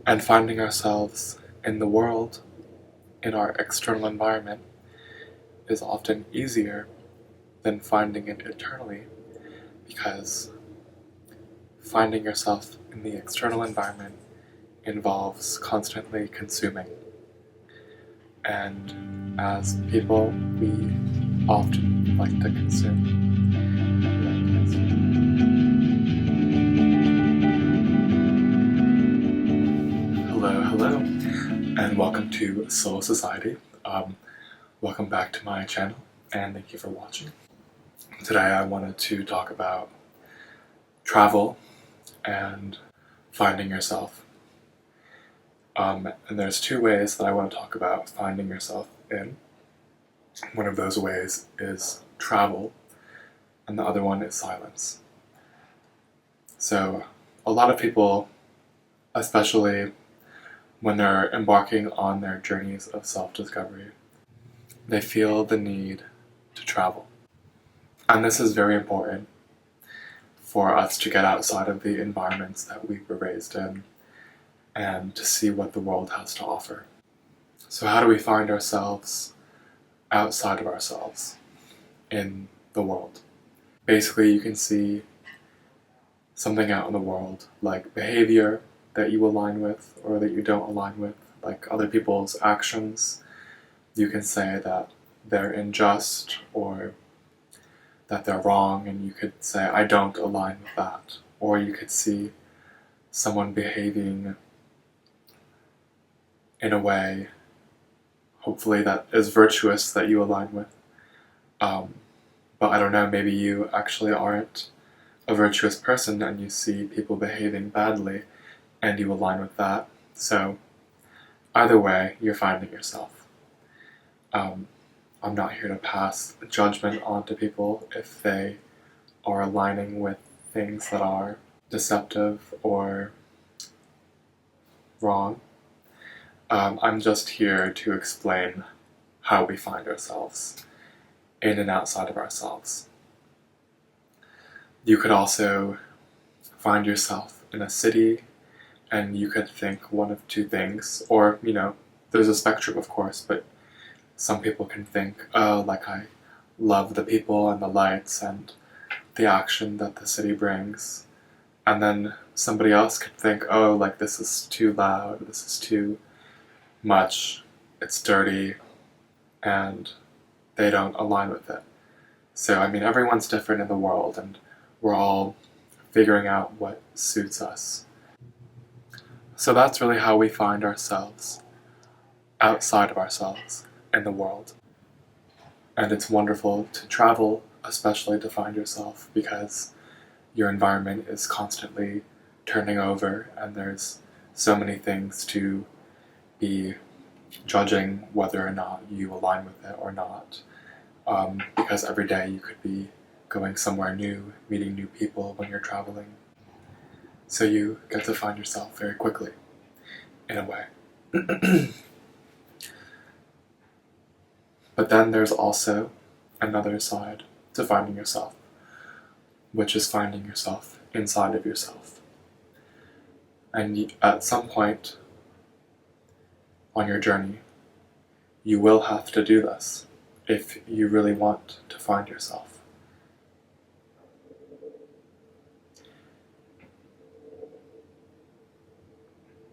And finding ourselves in the world, in our external environment, is often easier than finding it internally, because finding yourself in the external environment involves constantly consuming. And as people, we often like to consume. Hello, and welcome to Soul Society. Welcome back to my channel, and thank you for watching. Today I wanted to talk about travel and finding yourself. And there's two ways that I want to talk about finding yourself in. One of those ways is travel, and the other one is silence. So a lot of people, especially when they're embarking on their journeys of self-discovery, they feel the need to travel. And this is very important for us to get outside of the environments that we were raised in and to see what the world has to offer. So how do we find ourselves outside of ourselves in the world? Basically, you can see something out in the world, like behavior that you align with or that you don't align with, like other people's actions. You can say that they're unjust or that they're wrong, and you could say, I don't align with that. Or you could see someone behaving in a way, hopefully, that is virtuous that you align with. But I don't know, maybe you actually aren't a virtuous person and you see people behaving badly and you align with that. So either way, you're finding yourself. I'm not here to pass judgment onto people if they are aligning with things that are deceptive or wrong. I'm just here to explain how we find ourselves in and outside of ourselves. You could also find yourself in a city and you could think one of two things, or, there's a spectrum, of course, but some people can think, oh, like I love the people and the lights and the action that the city brings. And then somebody else could think, oh, like this is too loud, this is too much, it's dirty, and they don't align with it. So, everyone's different in the world, and we're all figuring out what suits us. So that's really how we find ourselves outside of ourselves in the world. And it's wonderful to travel, especially to find yourself, because your environment is constantly turning over and there's so many things to be judging whether or not you align with it or not. Because every day you could be going somewhere new, meeting new people when you're traveling. So you get to find yourself very quickly, in a way. But then there's also another side to finding yourself, which is finding yourself inside of yourself. And at some point on your journey, you will have to do this if you really want to find yourself.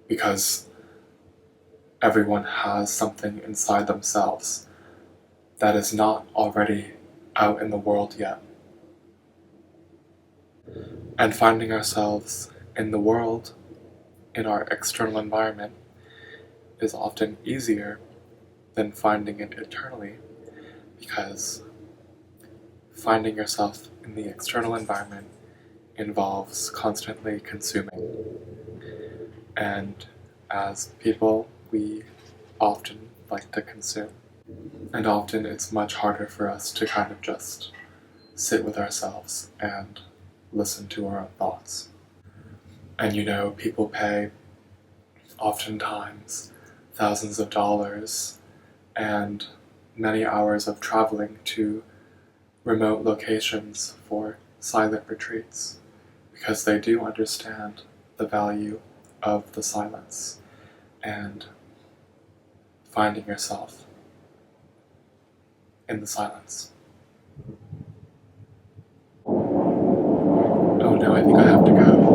Because everyone has something inside themselves that is not already out in the world yet. And finding ourselves in the world, in our external environment, is often easier than finding it internally, because finding yourself in the external environment involves constantly consuming. And as people, we often like to consume. And often it's much harder for us to kind of just sit with ourselves and listen to our own thoughts. And people pay oftentimes thousands of dollars and many hours of traveling to remote locations for silent retreats, because they do understand the value of the silence and finding yourself in the silence. Oh no, I think I have to go.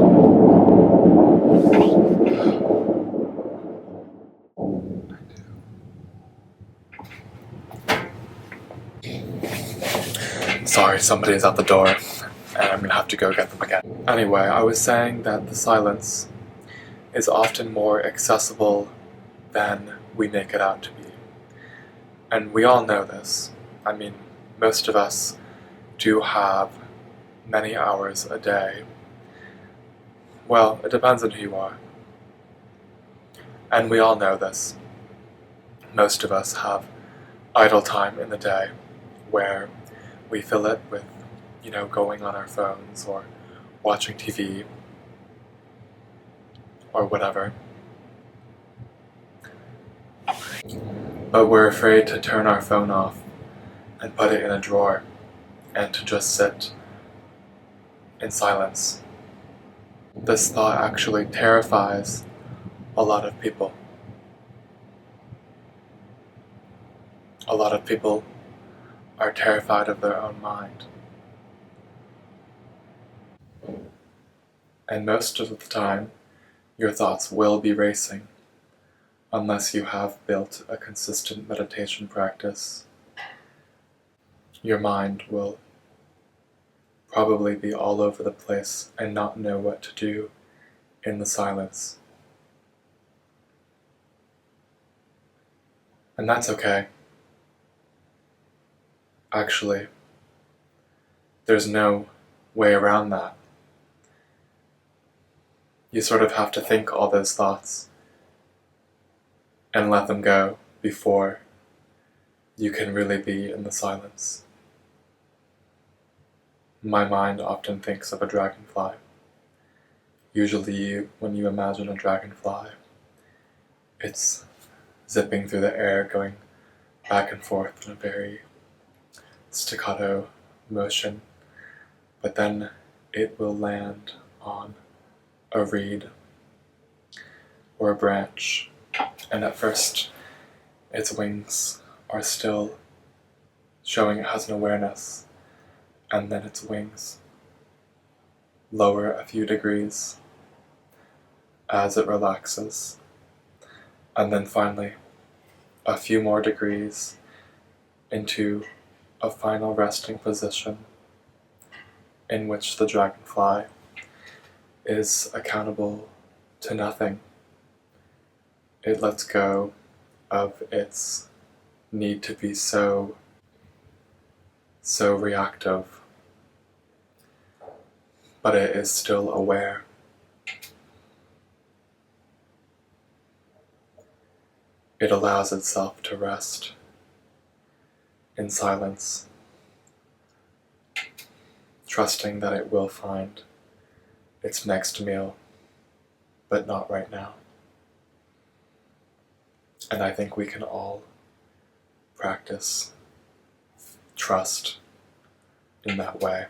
Sorry, somebody's at the door, and I'm gonna have to go get them again. Anyway, I was saying that the silence is often more accessible than we make it out to be. And we all know this. I mean, most of us do have many hours a day. Well, it depends on who you are. And we all know this. Most of us have idle time in the day where we fill it with, going on our phones or watching TV or whatever. But we're afraid to turn our phone off and put it in a drawer and to just sit in silence. This thought actually terrifies a lot of people. A lot of people are terrified of their own mind. And most of the time, your thoughts will be racing unless you have built a consistent meditation practice. Your mind will probably be all over the place and not know what to do in the silence. And that's okay. Actually, there's no way around that. You sort of have to think all those thoughts and let them go before you can really be in the silence. My mind often thinks of a dragonfly. Usually when you imagine a dragonfly, it's zipping through the air, going back and forth in a very staccato motion, but then it will land on a reed or a branch, and at first its wings are still showing it has an awareness, and then its wings lower a few degrees as it relaxes, and then finally a few more degrees into a final resting position in which the dragonfly is accountable to nothing. It lets go of its need to be so reactive, but it is still aware. It allows itself to rest in silence, trusting that it will find its next meal, but not right now. And I think we can all practice trust in that way.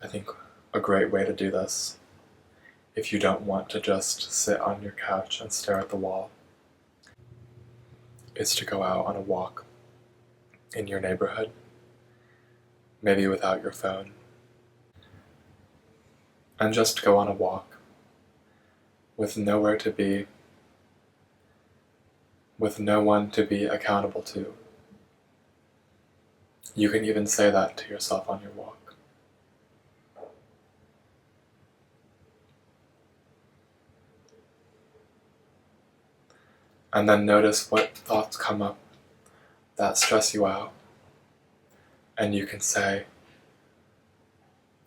I think a great way to do this, if you don't want to just sit on your couch and stare at the wall, is to go out on a walk in your neighborhood, maybe without your phone, and just go on a walk with nowhere to be, with no one to be accountable to. You can even say that to yourself on your walk. And then notice what thoughts come up that stress you out. And you can say,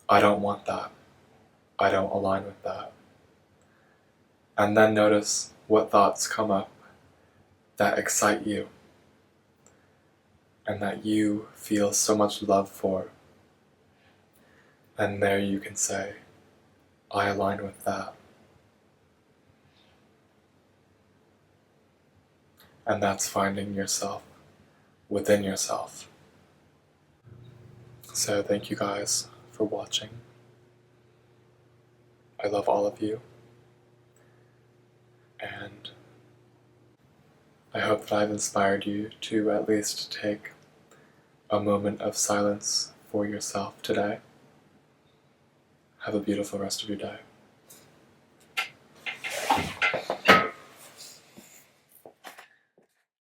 I don't want that. I don't align with that. And then notice what thoughts come up that excite you and that you feel so much love for. And there you can say, I align with that. And that's finding yourself within yourself. So thank you guys for watching. I love all of you. and I hope that I've inspired you to at least take a moment of silence for yourself today. Have a beautiful rest of your day.